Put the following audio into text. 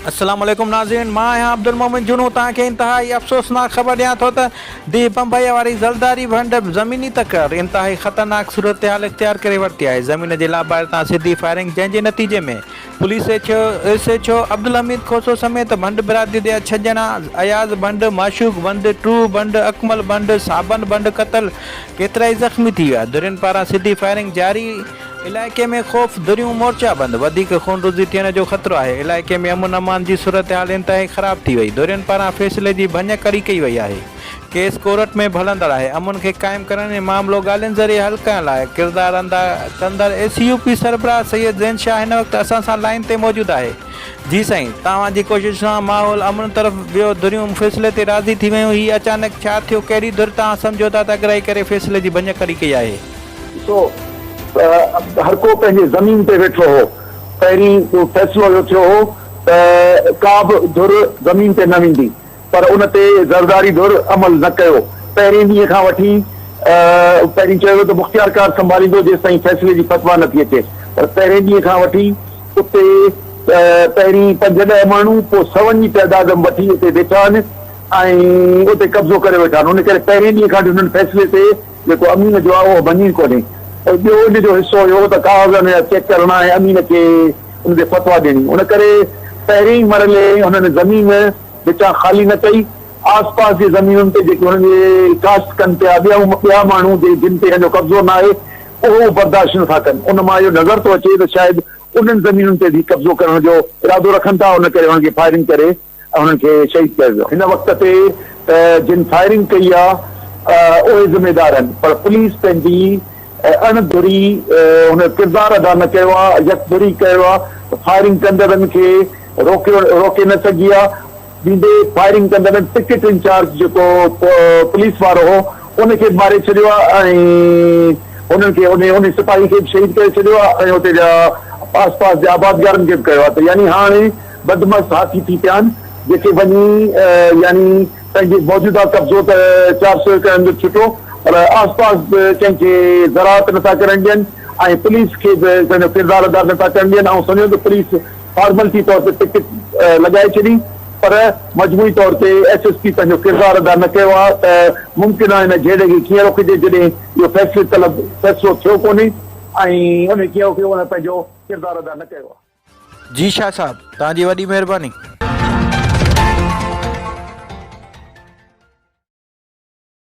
अस्सलाम वालेकुम नाज़रीन, मां आहियां अब्दुल मोमिन जुनू। तव्हांखे इंतहाई अफ़सोसनाक ख़बर ॾियां थो त दी बम्बई वारी ज़लदारी भंड ज़मीनी तकर इंतहाई ख़तरनाक सूरत हाल इख्तियार करे वरिती आहे। ज़मीन जे लाभार तां सिधी फायरिंग, जंहिंजे नतीजे में पुलिस एसएचओ अब्दुल हमीद खोसो समेत भंड बिरादरी जा 6 ॼणा अयाज़ भंड, माशूक भंड, ट्रू भंड, अकमल भंड, साबन भंड क़तल, केतिरा ई ज़ख़्मी थी विया। धुरियुनि पारां सिधी फायरिंग जारी। इलाइक़े में ख़ौफ़, दुरियूं मोर्चा बंद, वधीक खूनरेज़ी थियण जो ख़तरो आहे। इलाइक़े में अमन अमान जी सूरत हाल इंतहाई ख़राब थी वई। धुरियुनि पारां फ़ैसिले जी भञकड़ी कई वई आहे। केस कोर्ट में भलंदड़ आहे। अमन खे क़ाइमु करण ऐं मामिलो ॻाल्हियुनि ज़रिए हल करण लाइ किरदारु अदा कंदड़ एसीयूपी सरबराह सैयद ज़ैन शाह हिन वक़्तु असां सां लाइन ते मौजूदु आहे। जी साईं, तव्हांजी कोशिश सां माहौल अमन तरफ़ वियो, धुरियूं फ़ैसिले ते राज़ी थी वियूं। हीउ अचानक छा थियो? कहिड़ी धुर तव्हां समझोता तगराई करे फ़ैसिले जी भञकड़ी कई आहे? हर को पंहिंजे ज़मीन ते वेठो हो। पहिरीं फ़ैसिलो इहो थियो हो त का बि धुर ज़मीन ते न वेंदी, पर उन ते ज़रदारी धुर अमल न कयो। पहिरें ॾींहं खां वठी पहिरीं चयो त मुख़्तियार कार संभालींदो जेसि ताईं फ़ैसिले जी फतवा नथी अचे, पर पहिरें ॾींहं खां वठी उते पहिरीं 5-10 माण्हू, पोइ 100 जी तइदाद वठी उते वेठा आहिनि ऐं उते कब्ज़ो करे वेठा आहिनि। उन करे पहिरें ॾींहं खां हुननि फ़ैसिले ते जेको अमीन जो आहे उहो मञी कोन्हे। ॿियो उन जो हिसो हुयो त कागज़ चेक करणा ऐं अमीन खे उन ते फतवा ॾियणी। उन करे पहिरीं मरहले हुननि ज़मीन विचां ख़ाली न कई। आस पास जी ज़मीनुनि ते जेके हुननि जे काश्त कनि पिया ॿिया माण्हू जिन ते हिन जो कब्ज़ो न आहे, उहो बर्दाश्त नथा कनि। उन मां इहो नज़र थो अचे त शायदि उन्हनि ज़मीनुनि ते बि कब्ज़ो करण जो इरादो रखनि था। उन करे हुननि खे फायरिंग करे हुननि खे शहीद कयो वियो। हिन वक़्त ते जिन फायरिंग कई आहे उहे ज़िमेदार आहिनि, पर पुलिस पंहिंजी अणधुरी हुन किरदारु अदा न कयो आहे, यकधुरी कयो आहे। फायरिंग कंदड़नि खे रोके न सघी आहे। ॾींदे फायरिंग कंदड़नि टिकट इंचार्ज जेको पुलिस वारो हो उनखे मारे छॾियो आहे ऐं उन्हनि खे उन सिपाही खे बि शहीद करे छॾियो आहे ऐं उते जा आस पास जे आबादगारनि खे बि कयो आहे। त यानी हाणे बदमस्त हाथी थी पिया आहिनि, जेके वञी यानी पंहिंजे मौजूदा कब्ज़ो त 400 एकड़ जो छुटो, पर आस पास कंहिंखे ज़राअत नथा करण ॾियनि ऐं पुलिस खे बि पंहिंजो किरदारु अदा नथा करण ॾियनि। ऐं सम्झो त पुलिस फॉर्मेलिटी तौर ते टिकट लॻाए छॾी, पर मजमूई तौर ते एसएसपी पंहिंजो किरदारु अदा न कयो आहे। त मुमकिन आहे हिन झेड़े खे कीअं रोकिजे जॾहिं इहो फ़ैसिलो थियो कोन्हे ऐं उन कीअं पंहिंजो किरदारु अदा न कयो आहे। जी शाह साहब, तव्हांजी वॾी महिरबानी।